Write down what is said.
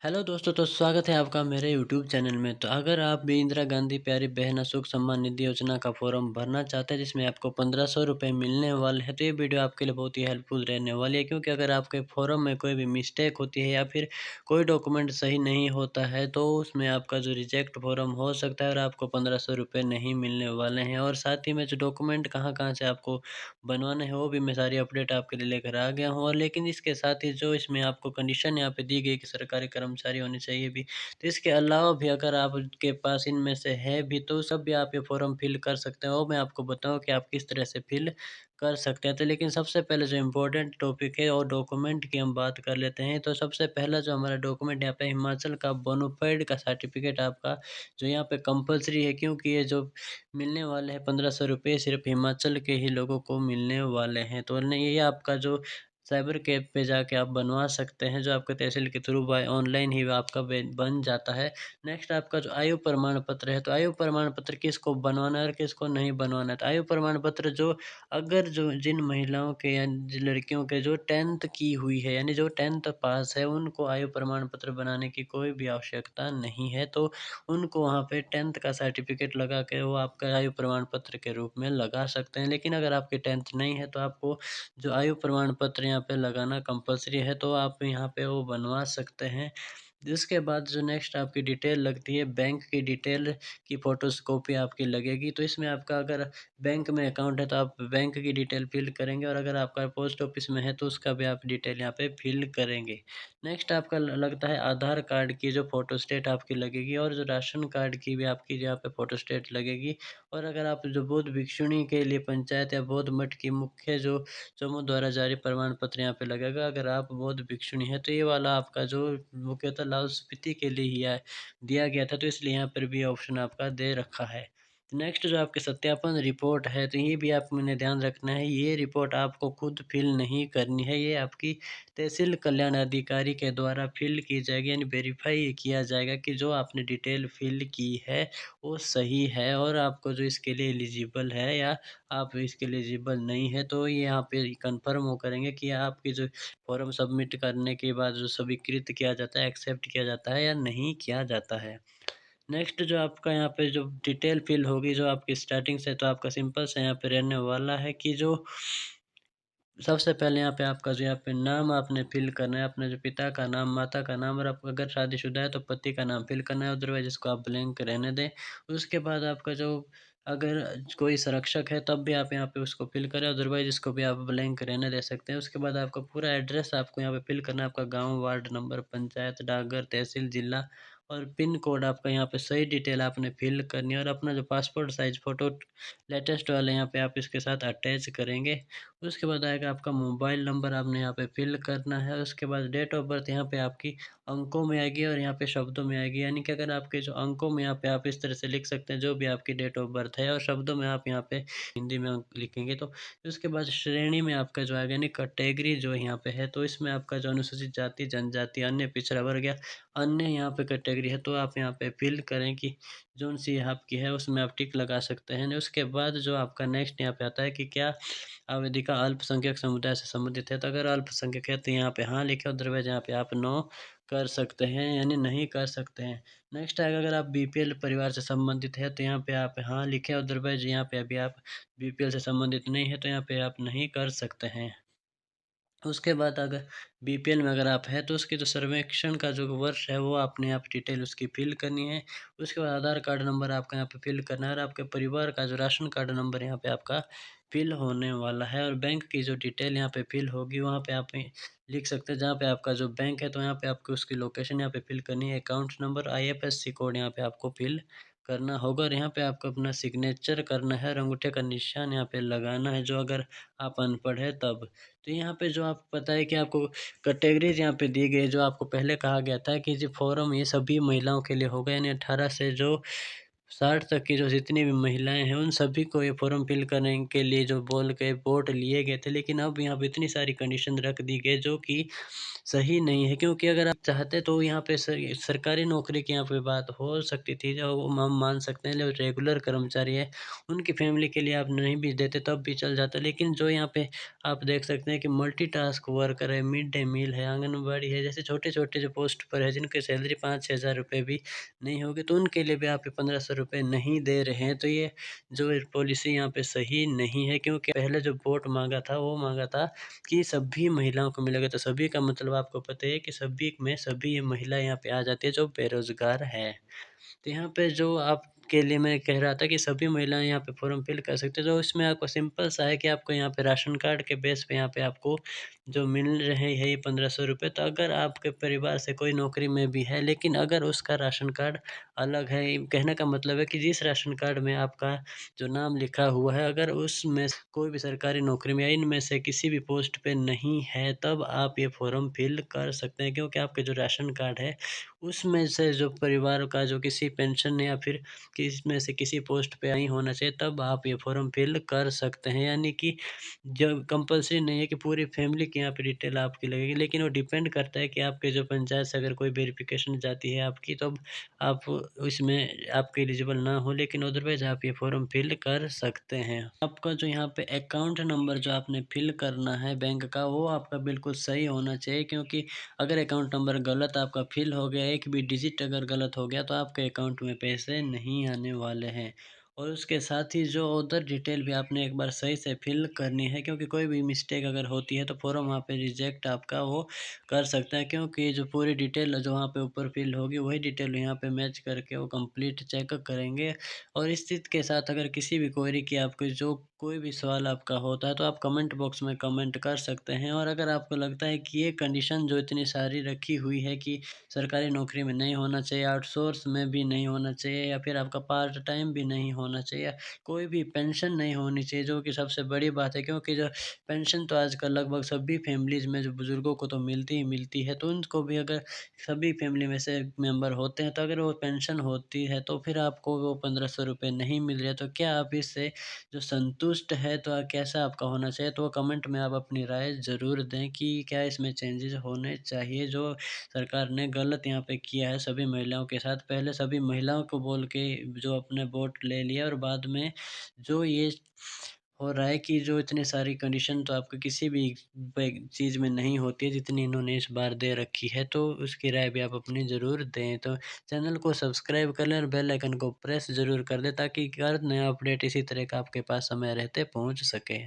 Hello दोस्तों, तो स्वागत है आपका मेरे यूट्यूब चैनल में। तो अगर आप भी इंदिरा गांधी प्यारी बहन सुख सम्मान निधि योजना का फॉर्म भरना चाहते हैं जिसमें आपको 1500 रुपये मिलने वाले हैं, तो ये वीडियो आपके लिए बहुत ही हेल्पफुल रहने वाली है। क्योंकि अगर आपके फॉर्म में कोई भी मिस्टेक होती है या फिर कोई डॉक्यूमेंट सही नहीं होता है, तो उसमें आपका जो रिजेक्ट फॉर्म हो सकता है और आपको 1500 रुपये नहीं मिलने वाले हैं। और साथ ही में जो डॉक्यूमेंट कहाँ कहाँ से आपको बनवाने हैं, वो भी मैं सारी अपडेट आपके लिए लेकर आ गया हूँ। और लेकिन इसके साथ ही जो इसमें आपको कंडीशन यहाँ पे दी गई कि सरकारी कर्मचारी होने चाहिए भी, तो इसके अलावा भी अगर आपके पास इनमें से है भी, तो सब भी आप ये फॉर्म फिल कर सकते हैं। और मैं आपको बताऊँ कि आप किस तरह से फिल कर सकते हैं। तो लेकिन सबसे पहले जो इम्पोर्टेंट टॉपिक है और डॉक्यूमेंट की हम बात कर लेते हैं। तो सबसे पहला जो हमारा डॉक्यूमेंट यहाँ पे हिमाचल का बोनाफाइड का सर्टिफिकेट आपका जो यहाँ पे कंपल्सरी है, क्योंकि ये जो मिलने वाले हैं 1500 रुपये सिर्फ हिमाचल के ही लोगों को मिलने वाले हैं। तो नहीं, ये आपका जो साइबर कैफ़े पे जाके आप बनवा सकते हैं, जो आपके तहसील के थ्रू बाय ऑनलाइन ही आपका बन जाता है। नेक्स्ट आपका जो आयु प्रमाण पत्र है, तो आयु प्रमाण पत्र किसको बनवाना है और किसको नहीं बनवाना है। तो आयु प्रमाण पत्र जो अगर जो जिन महिलाओं के या जिन लड़कियों के जो 10th की हुई है, यानी जो 10th पास है, उनको आयु प्रमाण पत्र बनाने की कोई भी आवश्यकता नहीं है। तो उनको वहाँ पे 10th का सर्टिफिकेट लगा के वो आपका आयु प्रमाण पत्र के रूप में लगा सकते हैं। लेकिन अगर आपकी 10th नहीं है, तो आपको जो आयु प्रमाण पत्र यहाँ पे लगाना कंपल्सरी है, तो आप यहाँ पे वो बनवा सकते हैं। इसके बाद जो नेक्स्ट आपकी डिटेल लगती है, बैंक की डिटेल की फ़ोटोकॉपी आपकी लगेगी। तो इसमें आपका अगर बैंक में अकाउंट है, तो आप बैंक की डिटेल फ़िल करेंगे, और अगर आपका पोस्ट ऑफिस में है, तो उसका भी आप डिटेल यहाँ पे फ़िल करेंगे। नेक्स्ट आपका लगता है आधार कार्ड की जो फ़ोटोस्टेट आपकी लगेगी, और जो राशन कार्ड की भी आपकी यहाँ पे फ़ोटोस्टेट लगेगी। और अगर आप जो बौद्ध भिक्षुणी के लिए पंचायत या बौद्ध मठ की मुख्य जो समूह द्वारा जारी प्रमाण पत्र यहाँ पे लगेगा। अगर आप बौद्ध भिक्षुणी हैं, तो ये वाला आपका जो मुख्यतः लाहौल स्पीति के लिए ही दिया गया था, तो इसलिए यहाँ पर भी ऑप्शन आपका दे रखा है। नेक्स्ट जो आपके सत्यापन रिपोर्ट है, तो ये भी आपको मैंने ध्यान रखना है। ये रिपोर्ट आपको खुद फिल नहीं करनी है, ये आपकी तहसील कल्याण अधिकारी के द्वारा फिल की जाएगी, यानी वेरीफाई किया जाएगा कि जो आपने डिटेल फिल की है वो सही है, और आपको जो इसके लिए एलिजिबल है या आप इसके लिए एलिजिबल नहीं है। तो ये यहाँ पे कन्फर्म वो करेंगे कि आपकी जो फॉर्म सबमिट करने के बाद जो स्वीकृत किया जाता है, एक्सेप्ट किया जाता है या नहीं किया जाता है। नेक्स्ट जो आपका यहाँ पे जो डिटेल फ़िल होगी, जो आपकी स्टार्टिंग से, तो आपका सिंपल सा यहाँ पे रहने वाला है कि जो सबसे पहले यहाँ पे आपका जो यहाँ पे नाम आपने फ़िल करना है, अपने जो पिता का नाम, माता का नाम, और आप अगर शादीशुदा है तो पति का नाम फ़िल करना है, अदरवाइज़ इसको आप ब्लैंक रहने दें। उसके बाद आपका जो अगर कोई संरक्षक है तब भी आप यहाँ पे उसको फ़िल करें, अदरवाइज़ इसको भी आप ब्लैंक रहने दे सकते हैं। उसके बाद आपका पूरा एड्रेस आपको यहाँ पे फ़िल करना है, आपका गाँव, वार्ड नंबर, पंचायत, डाकघर, तहसील, जिला और पिन कोड आपका यहाँ पे सही डिटेल आपने फ़िल करनी है, और अपना जो पासपोर्ट साइज़ फ़ोटो लेटेस्ट वाला यहाँ पे आप इसके साथ अटैच करेंगे। उसके बाद आएगा आपका मोबाइल नंबर, आपने यहाँ पे फ़िल करना है। उसके बाद डेट ऑफ़ बर्थ यहाँ पे आपकी अंकों में आएगी और यहाँ पे शब्दों में आएगी, यानी कि अगर आपके जो अंकों में यहाँ पे आप इस तरह से लिख सकते हैं जो भी आपकी डेट ऑफ़ बर्थ है, और शब्दों में आप यहाँ पे हिंदी में अंक लिखेंगे। तो उसके बाद श्रेणी में आपका जो आएगा, यानी कैटेगरी जो यहाँ पे है, तो इसमें आपका जो अनुसूचित जाति, जनजाति, अन्य पिछड़ा वर्ग या अन्य यहाँ पे कैटेगरी है, तो आप यहाँ पे फ़िल करें कि जौन-सी आपकी है उसमें आप टिक लगा सकते हैं। उसके बाद जो आपका नेक्स्ट यहाँ पे आता है कि क्या आवेदिका अल्पसंख्यक समुदाय से संबंधित है, तो अगर अल्पसंख्यक है तो यहाँ पे हाँ लिखें, अदरवाइज़ यहाँ पे आप नो कर सकते हैं, यानी नहीं कर सकते हैं। नेक्स्ट आएगा, अगर आप बीपीएल परिवार से संबंधित है तो यहाँ पे आप हाँ लिखें, अदरवाइज़ यहाँ पे अभी आप बीपीएल से संबंधित नहीं है तो यहाँ पे आप नहीं कर सकते हैं। उसके बाद अगर बीपीएल में अगर आप हैं, तो उसके जो सर्वेक्षण का जो वर्ष है वो आपने यहाँ पे डिटेल उसकी फ़िल करनी है। उसके बाद आधार कार्ड नंबर आपका यहाँ पे फ़िल करना है, और आपके परिवार का जो राशन कार्ड नंबर यहाँ पे आपका फ़िल होने वाला है। और बैंक की जो डिटेल यहाँ पे फ़िल होगी, वहाँ पे आप लिख सकते हैं जहाँ पे आपका जो बैंक है, तो यहाँ पे आपको उसकी लोकेशन यहाँ पे फ़िल करनी है, अकाउंट नंबर, आईएफएससी कोड यहाँ पे आपको फ़िल करना होगा, और यहाँ पे आपको अपना सिग्नेचर करना है और अंगूठे का निशान यहाँ पे लगाना है, जो अगर आप अनपढ़ हैं तब। तो यहाँ पे जो आपको पता है कि आपको कैटेगरीज़ यहाँ पे दी गई है, जो आपको पहले कहा गया था कि जो फॉर्म ये सभी महिलाओं के लिए होगा, यानी 18 से जो 60 तक की जो जितनी भी महिलाएँ हैं, उन सभी को ये फ़ॉर्म फ़िल करने के लिए जो बोल के वोट लिए गए थे। लेकिन अब यहाँ पे इतनी सारी कंडीशन रख दी गई जो कि सही नहीं है, क्योंकि अगर आप चाहते तो यहाँ पे सरकारी नौकरी की यहाँ पे बात हो सकती थी, जो हम मान सकते हैं। जो रेगुलर कर्मचारी है, उनकी फ़ैमिली के लिए आप नहीं भी देते तब भी चल जाता। लेकिन जो यहाँ पे आप देख सकते हैं कि मल्टीटास्क वर्कर है, मिड डे मील है, आंगनबाड़ी है, जैसे छोटे-छोटे जो पोस्ट पर है जिनकी सैलरी 5-6 हज़ार रुपए भी नहीं होगी, तो उनके लिए भी आप ये 1500 रुपए नहीं दे रहे हैं। तो ये जो पॉलिसी यहाँ पे सही नहीं है, क्योंकि पहले जो वोट माँगा था, वो माँगा था कि सभी महिलाओं को मिलेगा। तो सभी का मतलब आपको पता है कि सभी में सभी ये महिला यहाँ पे आ जाती है जो बेरोज़गार है। तो यहाँ पे जो आपके लिए मैं कह रहा था कि सभी महिलाएँ यहाँ पे फ़ॉर्म फ़िल कर सकते हैं, तो इसमें आपको सिंपल सा है कि आपको यहाँ पे राशन कार्ड के बेस पे यहाँ पे आपको जो मिल रहे हैं ये 1500 रुपए। तो अगर आपके परिवार से कोई नौकरी में भी है, लेकिन अगर उसका राशन कार्ड अलग है, कहने का मतलब है कि जिस राशन कार्ड में आपका जो नाम लिखा हुआ है, अगर उसमें कोई भी सरकारी नौकरी में या इनमें से किसी भी पोस्ट पे नहीं है, तब आप ये फ़ॉर्म फ़िल कर सकते हैं। क्योंकि आपके जो राशन कार्ड है, उसमें से जो परिवार का जो किसी पेंशन या फिर किसमें से किसी पोस्ट पे नहीं होना चाहिए, तब आप ये फ़ॉर्म फ़िल कर सकते हैं। यानी कि जब कंपल्सरी नहीं है कि पूरी फैमिली की यहाँ पे डिटेल आपकी लगेगी, लेकिन वो डिपेंड करता है कि आपके जो पंचायत से अगर कोई वेरिफ़िकेशन जाती है आपकी, तब आप उसमें आपके एलिजिबल ना हो, लेकिन अदरवाइज़ आप ये फ़ॉर्म फ़िल कर सकते हैं। आपका जो यहाँ पे अकाउंट नंबर जो आपने फ़िल करना है बैंक का, वो आपका बिल्कुल सही होना चाहिए, क्योंकि अगर अकाउंट नंबर गलत आपका फ़िल हो गया, एक भी डिजिट अगर गलत हो गया, तो आपके अकाउंट में पैसे नहीं आने वाले हैं। और उसके साथ ही जो अदर डिटेल भी आपने एक बार सही से फ़िल करनी है, क्योंकि कोई भी मिस्टेक अगर होती है तो फ़ॉर्म वहाँ पे रिजेक्ट आपका वो कर सकता है, क्योंकि जो पूरी डिटेल जो वहाँ पे ऊपर फ़िल होगी वही डिटेल यहाँ पे मैच करके वो कंप्लीट चेक करेंगे। और इस चीज़ के साथ अगर किसी भी क्वेरी की आपको जो कोई भी सवाल आपका होता है, तो आप कमेंट बॉक्स में कमेंट कर सकते हैं। और अगर आपको लगता है कि ये कंडीशन जो इतनी सारी रखी हुई है कि सरकारी नौकरी में नहीं होना चाहिए, आउटसोर्स में भी नहीं होना चाहिए, या फिर आपका पार्ट टाइम भी नहीं होना चाहिए, कोई भी पेंशन नहीं होनी चाहिए, जो कि सबसे बड़ी बात है, क्योंकि जो पेंशन तो आजकल लगभग सभी फैमिलीज़ में जो बुज़ुर्गों को तो मिलती ही मिलती है, तो उनको भी अगर सभी फैमिली में से मेंबर होते हैं, तो अगर वो पेंशन होती है, तो फिर आपको वो 1500 रुपए नहीं मिल रहे, तो क्या आप इससे जो संतुष्ट है, तो कैसा आपका होना चाहिए? तो कमेंट में आप अपनी राय ज़रूर दें कि क्या इसमें चेंजेज़ होने चाहिए। जो सरकार ने गलत यहाँ पे किया है सभी महिलाओं के साथ। पहले सभी महिलाओं को बोल के जो अपने वोट ले लिया, और बाद में जो ये हो रहा है कि जो इतनी सारी कंडीशन तो आपको किसी भी चीज़ में नहीं होती है जितनी इन्होंने इस बार दे रखी है। तो उसकी राय भी आप अपनी ज़रूर दें। तो चैनल को सब्सक्राइब कर लें और बेल आइकन को प्रेस ज़रूर कर दें, ताकि हर नया अपडेट इसी तरह का आपके पास समय रहते पहुँच सके।